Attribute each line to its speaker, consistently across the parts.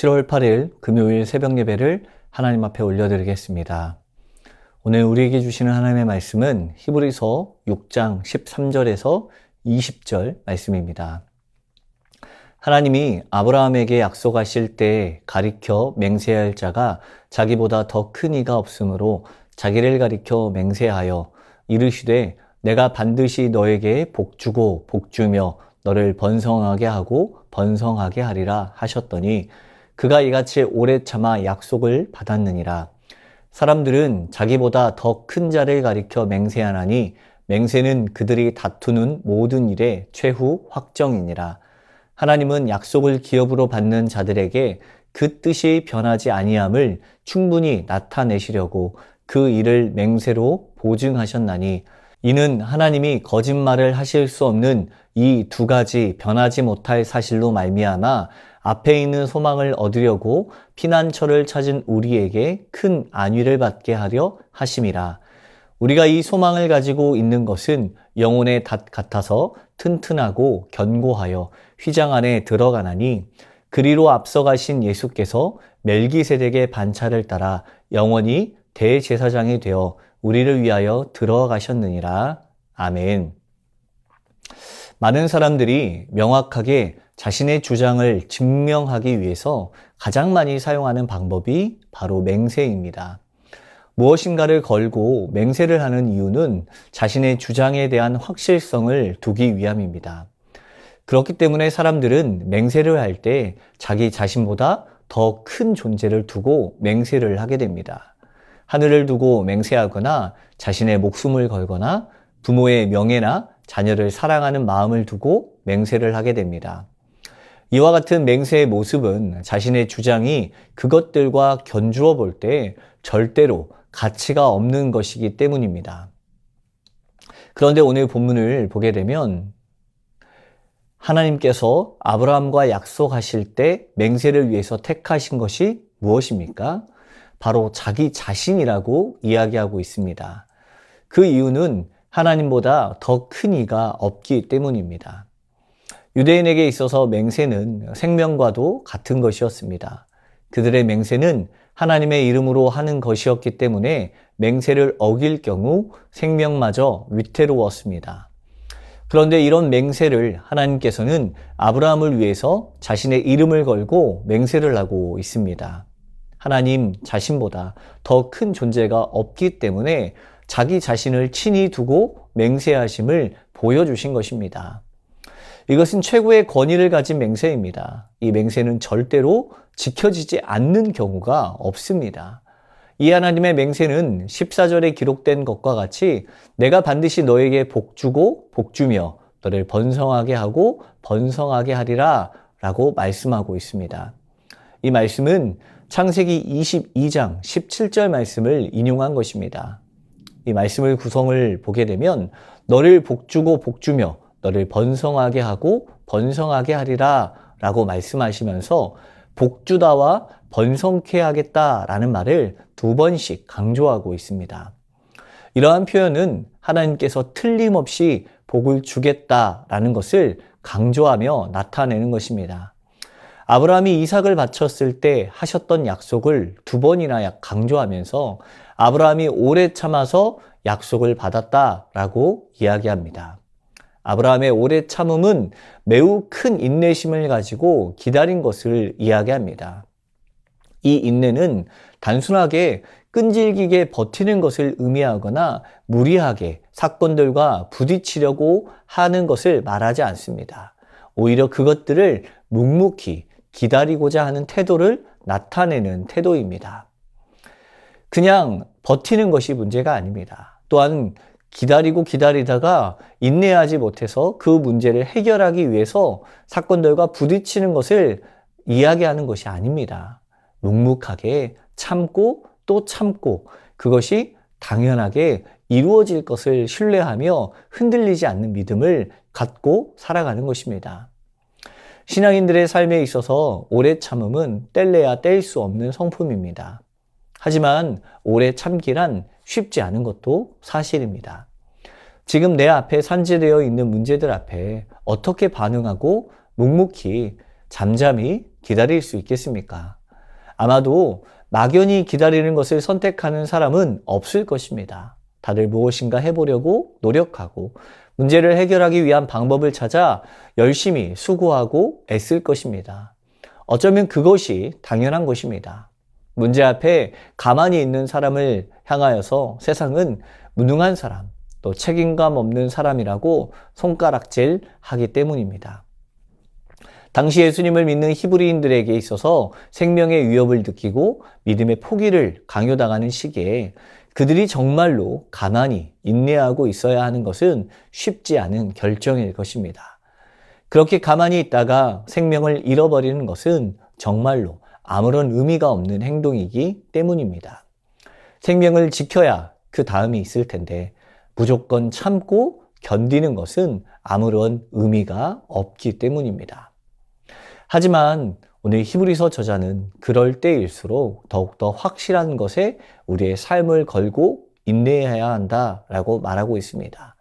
Speaker 1: 7월 8일 금요일 새벽 예배를 하나님 앞에 올려드리겠습니다. 오늘 우리에게 주시는 하나님의 말씀은 히브리서 6장 13절에서 20절 말씀입니다. 하나님이 아브라함에게 약속하실 때 가리켜 맹세할 자가 자기보다 더 큰 이가 없으므로 자기를 가리켜 맹세하여 이르시되 내가 반드시 너에게 복주고 복주며 너를 번성하게 하고 번성하게 하리라 하셨더니 그가 이같이 오래 참아 약속을 받았느니라. 사람들은 자기보다 더 큰 자를 가리켜 맹세하나니 맹세는 그들이 다투는 모든 일의 최후 확정이니라. 하나님은 약속을 기업으로 받는 자들에게 그 뜻이 변하지 아니함을 충분히 나타내시려고 그 일을 맹세로 보증하셨나니 이는 하나님이 거짓말을 하실 수 없는 이 두 가지 변하지 못할 사실로 말미암아 앞에 있는 소망을 얻으려고 피난처를 찾은 우리에게 큰 안위를 받게 하려 하심이라. 우리가 이 소망을 가지고 있는 것은 영혼의 닷 같아서 튼튼하고 견고하여 휘장 안에 들어가나니 그리로 앞서가신 예수께서 멜기세덱의 반차를 따라 영원히 대제사장이 되어 우리를 위하여 들어가셨느니라. 아멘. 많은 사람들이 명확하게 자신의 주장을 증명하기 위해서 가장 많이 사용하는 방법이 바로 맹세입니다. 무엇인가를 걸고 맹세를 하는 이유는 자신의 주장에 대한 확실성을 두기 위함입니다. 그렇기 때문에 사람들은 맹세를 할 때 자기 자신보다 더 큰 존재를 두고 맹세를 하게 됩니다. 하늘을 두고 맹세하거나 자신의 목숨을 걸거나 부모의 명예나 자녀를 사랑하는 마음을 두고 맹세를 하게 됩니다. 이와 같은 맹세의 모습은 자신의 주장이 그것들과 견주어 볼 때 절대로 가치가 없는 것이기 때문입니다. 그런데 오늘 본문을 보게 되면 하나님께서 아브라함과 약속하실 때 맹세를 위해서 택하신 것이 무엇입니까? 바로 자기 자신이라고 이야기하고 있습니다. 그 이유는 하나님보다 더 큰 이가 없기 때문입니다. 유대인에게 있어서 맹세는 생명과도 같은 것이었습니다. 그들의 맹세는 하나님의 이름으로 하는 것이었기 때문에 맹세를 어길 경우 생명마저 위태로웠습니다. 그런데 이런 맹세를 하나님께서는 아브라함을 위해서 자신의 이름을 걸고 맹세를 하고 있습니다. 하나님 자신보다 더 큰 존재가 없기 때문에 자기 자신을 친히 두고 맹세하심을 보여주신 것입니다. 이것은 최고의 권위를 가진 맹세입니다. 이 맹세는 절대로 지켜지지 않는 경우가 없습니다. 이 하나님의 맹세는 14절에 기록된 것과 같이 내가 반드시 너에게 복주고 복주며 너를 번성하게 하고 번성하게 하리라 라고 말씀하고 있습니다. 이 말씀은 창세기 22장 17절 말씀을 인용한 것입니다. 이 말씀을 구성을 보게 되면 너를 복주고 복주며 너를 번성하게 하고 번성하게 하리라 라고 말씀하시면서 복주다와 번성케 하겠다라는 말을 두 번씩 강조하고 있습니다. 이러한 표현은 하나님께서 틀림없이 복을 주겠다라는 것을 강조하며 나타내는 것입니다. 아브라함이 이삭을 바쳤을 때 하셨던 약속을 두 번이나 강조하면서 아브라함이 오래 참아서 약속을 받았다라고 이야기합니다. 아브라함의 오래 참음은 매우 큰 인내심을 가지고 기다린 것을 이야기합니다. 이 인내는 단순하게 끈질기게 버티는 것을 의미하거나 무리하게 사건들과 부딪히려고 하는 것을 말하지 않습니다. 오히려 그것들을 묵묵히 기다리고자 하는 태도를 나타내는 태도입니다. 그냥 버티는 것이 문제가 아닙니다. 또한 기다리고 기다리다가 인내하지 못해서 그 문제를 해결하기 위해서 사건들과 부딪히는 것을 이야기하는 것이 아닙니다. 묵묵하게 참고 또 참고 그것이 당연하게 이루어질 것을 신뢰하며 흔들리지 않는 믿음을 갖고 살아가는 것입니다. 신앙인들의 삶에 있어서 오래 참음은 뗄래야 뗄 수 없는 성품입니다. 하지만 오래 참기란 쉽지 않은 것도 사실입니다. 지금 내 앞에 산재되어 있는 문제들 앞에 어떻게 반응하고 묵묵히 잠잠히 기다릴 수 있겠습니까? 아마도 막연히 기다리는 것을 선택하는 사람은 없을 것입니다. 다들 무엇인가 해보려고 노력하고 문제를 해결하기 위한 방법을 찾아 열심히 수고하고 애쓸 것입니다. 어쩌면 그것이 당연한 것입니다. 문제 앞에 가만히 있는 사람을 향하여서 세상은 무능한 사람, 또 책임감 없는 사람이라고 손가락질 하기 때문입니다. 당시 예수님을 믿는 히브리인들에게 있어서 생명의 위협을 느끼고 믿음의 포기를 강요당하는 시기에 그들이 정말로 가만히 인내하고 있어야 하는 것은 쉽지 않은 결정일 것입니다. 그렇게 가만히 있다가 생명을 잃어버리는 것은 정말로 아무런 의미가 없는 행동이기 때문입니다. 생명을 지켜야 그 다음이 있을 텐데 무조건 참고 견디는 것은 아무런 의미가 없기 때문입니다. 하지만 오늘 히브리서 저자는 그럴 때일수록 더욱더 확실한 것에 우리의 삶을 걸고 인내해야 한다라고 말하고 있습니다.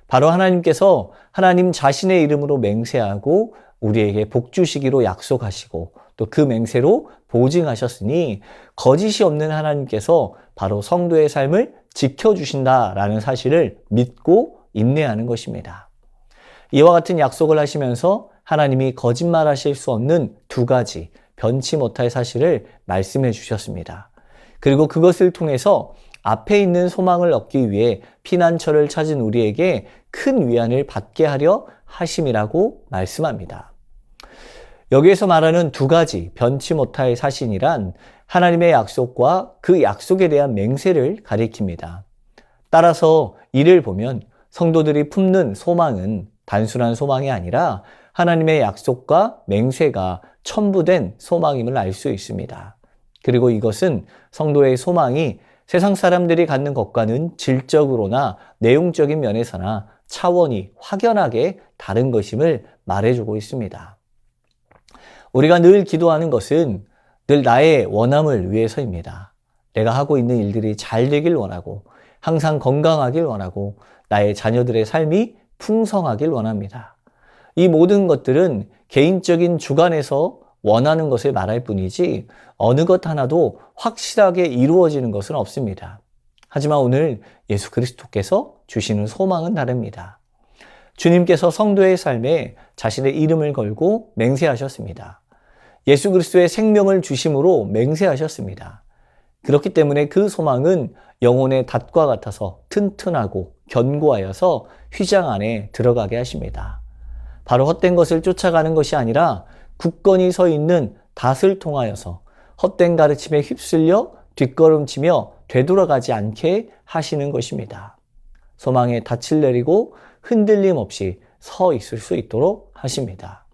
Speaker 1: 바로 하나님께서 하나님 자신의 이름으로 맹세하고 우리에게 복 주시기로 약속하시고 또 그 맹세로 보증하셨으니 거짓이 없는 하나님께서 바로 성도의 삶을 지켜주신다라는 사실을 믿고 인내하는 것입니다. 이와 같은 약속을 하시면서 하나님이 거짓말하실 수 없는 두 가지 변치 못할 사실을 말씀해 주셨습니다. 그리고 그것을 통해서 앞에 있는 소망을 얻기 위해 피난처를 찾은 우리에게 큰 위안을 받게 하려 하심이라고 말씀합니다. 여기에서 말하는 두 가지 변치 못할 사실이란 하나님의 약속과 그 약속에 대한 맹세를 가리킵니다. 따라서 이를 보면 성도들이 품는 소망은 단순한 소망이 아니라 하나님의 약속과 맹세가 첨부된 소망임을 알 수 있습니다. 그리고 이것은 성도의 소망이 세상 사람들이 갖는 것과는 질적으로나 내용적인 면에서나 차원이 확연하게 다른 것임을 말해주고 있습니다. 우리가 늘 기도하는 것은 늘 나의 원함을 위해서입니다. 내가 하고 있는 일들이 잘 되길 원하고 항상 건강하길 원하고 나의 자녀들의 삶이 풍성하길 원합니다. 이 모든 것들은 개인적인 주관에서 원하는 것을 말할 뿐이지 어느 것 하나도 확실하게 이루어지는 것은 없습니다. 하지만 오늘 예수 그리스도께서 주시는 소망은 다릅니다. 주님께서 성도의 삶에 자신의 이름을 걸고 맹세하셨습니다. 예수 그리스도의 생명을 주심으로 맹세하셨습니다. 그렇기 때문에 그 소망은 영혼의 닷과 같아서 튼튼하고 견고하여서 휘장 안에 들어가게 하십니다. 바로 헛된 것을 쫓아가는 것이 아니라 굳건히 서 있는 닷을 통하여서 헛된 가르침에 휩쓸려 뒷걸음치며 되돌아가지 않게 하시는 것입니다. 소망에 닻을 내리고 흔들림 없이 서 있을 수 있도록 하십니다.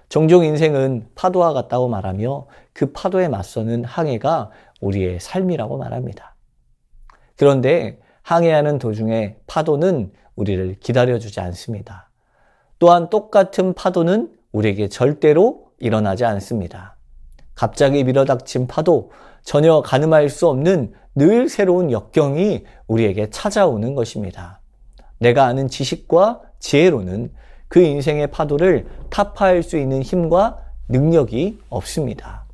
Speaker 1: 종종 인생은 파도와 같다고 말하며 그 파도에 맞서는 항해가 우리의 삶이라고 말합니다. 그런데 항해하는 도중에 파도는 우리를 기다려주지 않습니다. 또한 똑같은 파도는 우리에게 절대로 일어나지 않습니다. 갑자기 밀어닥친 파도, 전혀 가늠할 수 없는 늘 새로운 역경이 우리에게 찾아오는 것입니다. 내가 아는 지식과 지혜로는 그 인생의 파도를 타파할 수 있는 힘과 능력이 없습니다.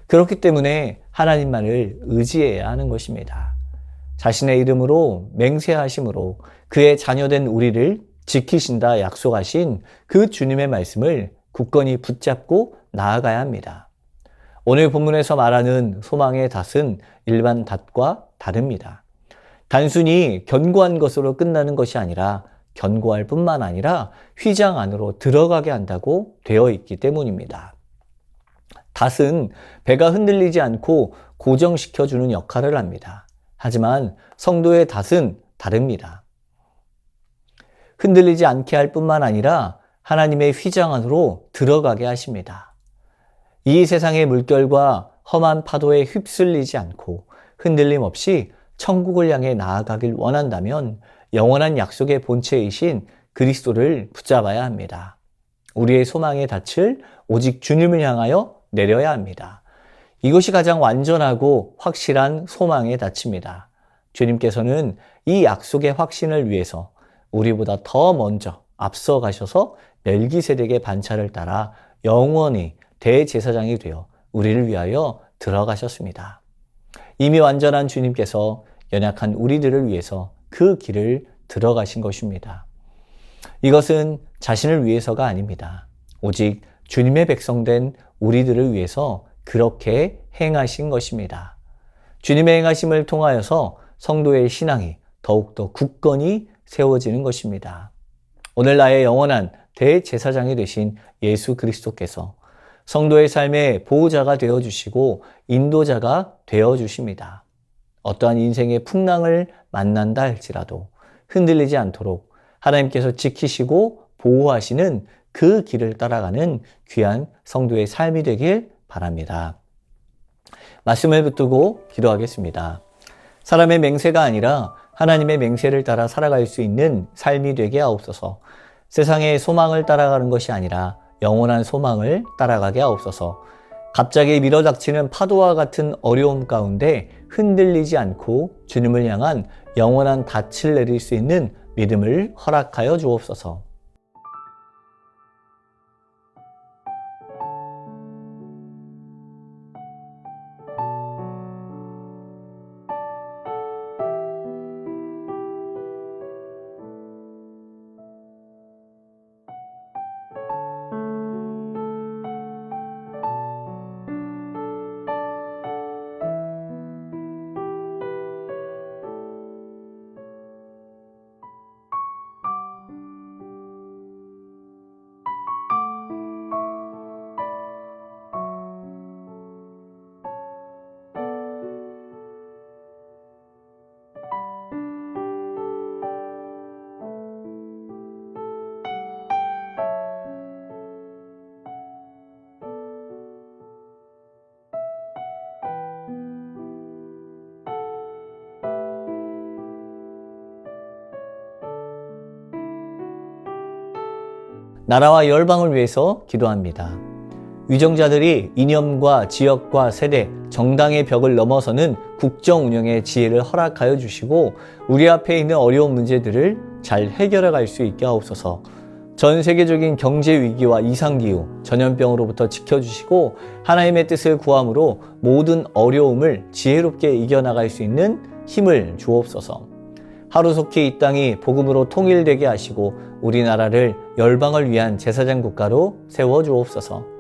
Speaker 1: 그렇기 때문에 하나님만을 의지해야 하는 것입니다. 자신의 이름으로 맹세하심으로 그의 자녀된 우리를 지키신다 약속하신 그 주님의 말씀을 굳건히 붙잡고 나아가야 합니다. 오늘 본문에서 말하는 소망의 닷은 일반 닷과 다릅니다. 단순히 견고한 것으로 끝나는 것이 아니라 견고할 뿐만 아니라 휘장 안으로 들어가게 한다고 되어 있기 때문입니다. 닷은 배가 흔들리지 않고 고정시켜주는 역할을 합니다. 하지만 성도의 닷은 다릅니다. 흔들리지 않게 할 뿐만 아니라 하나님의 휘장 안으로 들어가게 하십니다. 이 세상의 물결과 험한 파도에 휩쓸리지 않고 흔들림 없이 천국을 향해 나아가길 원한다면 영원한 약속의 본체이신 그리스도를 붙잡아야 합니다. 우리의 소망의 닻을 오직 주님을 향하여 내려야 합니다. 이것이 가장 완전하고 확실한 소망의 닻입니다. 주님께서는 이 약속의 확신을 위해서 우리보다 더 먼저 앞서 가셔서 멜기세덱의 반차를 따라 영원히 대제사장이 되어 우리를 위하여 들어가셨습니다. 이미 완전한 주님께서 연약한 우리들을 위해서 그 길을 들어가신 것입니다. 이것은 자신을 위해서가 아닙니다. 오직 주님의 백성된 우리들을 위해서 그렇게 행하신 것입니다. 주님의 행하심을 통하여서 성도의 신앙이 더욱더 굳건히 세워지는 것입니다. 오늘 나의 영원한 대제사장이 되신 예수 그리스도께서 성도의 삶의 보호자가 되어주시고 인도자가 되어주십니다. 어떠한 인생의 풍랑을 만난다 할지라도 흔들리지 않도록 하나님께서 지키시고 보호하시는 그 길을 따라가는 귀한 성도의 삶이 되길 바랍니다. 말씀을 붙들고 기도하겠습니다. 사람의 맹세가 아니라 하나님의 맹세를 따라 살아갈 수 있는 삶이 되게 하옵소서. 세상의 소망을 따라가는 것이 아니라 영원한 소망을 따라가게 하옵소서. 갑자기 밀어닥치는 파도와 같은 어려움 가운데 흔들리지 않고 주님을 향한 영원한 닻을 내릴 수 있는 믿음을 허락하여 주옵소서. 나라와 열방을 위해서 기도합니다. 위정자들이 이념과 지역과 세대, 정당의 벽을 넘어서는 국정 운영의 지혜를 허락하여 주시고 우리 앞에 있는 어려운 문제들을 잘 해결해 갈 수 있게 하옵소서. 전 세계적인 경제 위기와 이상기후, 전염병으로부터 지켜주시고 하나님의 뜻을 구함으로 모든 어려움을 지혜롭게 이겨나갈 수 있는 힘을 주옵소서. 하루속히 이 땅이 복음으로 통일되게 하시고 우리나라를 열방을 위한 제사장 국가로 세워주옵소서.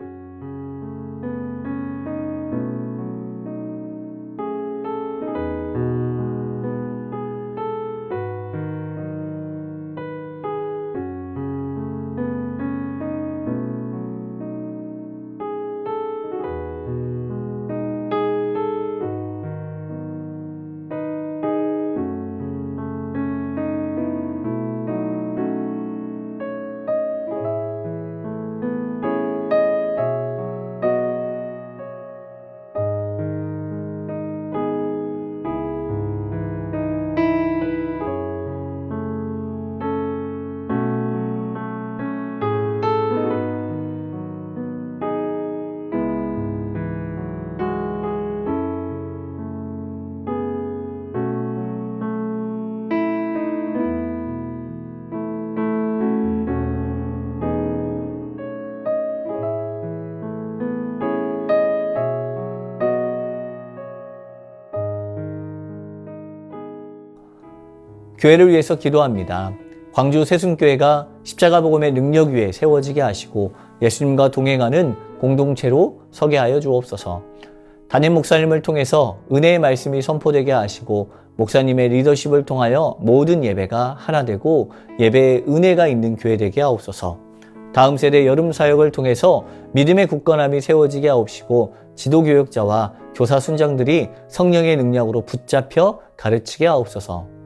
Speaker 1: 교회를 위해서 기도합니다. 광주 세순교회가 십자가 복음의 능력 위에 세워지게 하시고 예수님과 동행하는 공동체로 서게 하여 주옵소서. 담임 목사님을 통해서 은혜의 말씀이 선포되게 하시고 목사님의 리더십을 통하여 모든 예배가 하나 되고 예배에 은혜가 있는 교회 되게 하옵소서. 다음 세대 여름 사역을 통해서 믿음의 굳건함이 세워지게 하옵시고 지도교역자와 교사 순장들이 성령의 능력으로 붙잡혀 가르치게 하옵소서.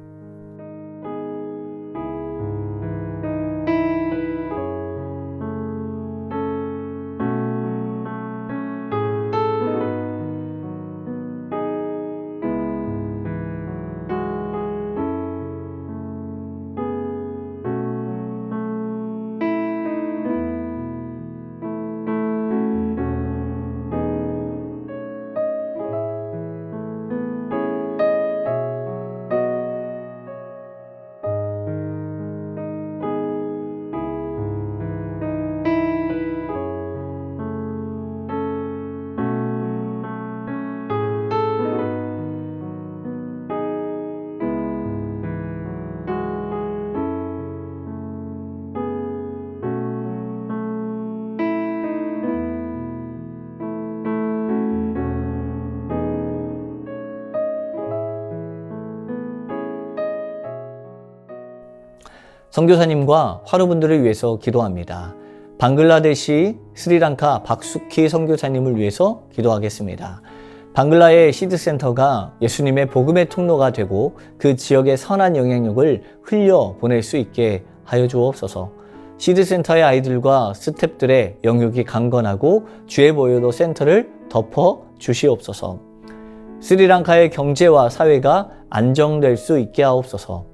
Speaker 1: 선교사님과 화로분들을 위해서 기도합니다. 방글라데시, 스리랑카 박수키 선교사님을 위해서 기도하겠습니다. 방글라의 시드센터가 예수님의 복음의 통로가 되고 그 지역의 선한 영향력을 흘려보낼 수 있게 하여 주옵소서. 시드센터의 아이들과 스태프들의 영역이 강건하고 주의 보혈로 센터를 덮어 주시옵소서. 스리랑카의 경제와 사회가 안정될 수 있게 하옵소서.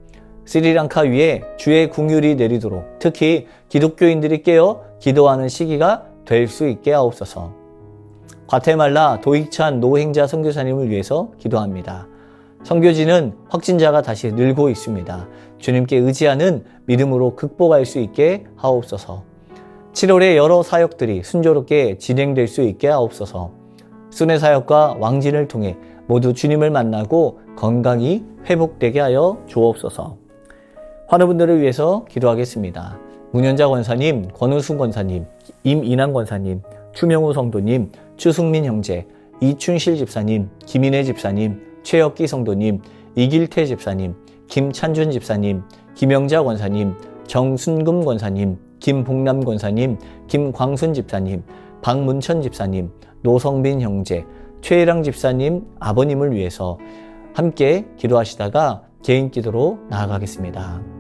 Speaker 1: 스리랑카 위에 주의 긍휼이 내리도록 특히 기독교인들이 깨어 기도하는 시기가 될 수 있게 하옵소서. 과테말라 도익찬 노행자 선교사님을 위해서 기도합니다. 선교지는 확진자가 다시 늘고 있습니다. 주님께 의지하는 믿음으로 극복할 수 있게 하옵소서. 7월에 여러 사역들이 순조롭게 진행될 수 있게 하옵소서. 순회 사역과 왕진을 통해 모두 주님을 만나고 건강히 회복되게 하여 주옵소서. 환우분들을 위해서 기도하겠습니다. 문현자 권사님, 권우순 권사님, 임인환 권사님, 추명우 성도님, 추승민 형제, 이춘실 집사님, 김인혜 집사님, 최혁기 성도님, 이길태 집사님, 김찬준 집사님, 김영자 권사님, 정순금 권사님, 김복남 권사님, 김광순 집사님, 박문천 집사님, 노성빈 형제, 최혜랑 집사님 아버님을 위해서 함께 기도하시다가 개인 기도로 나아가겠습니다.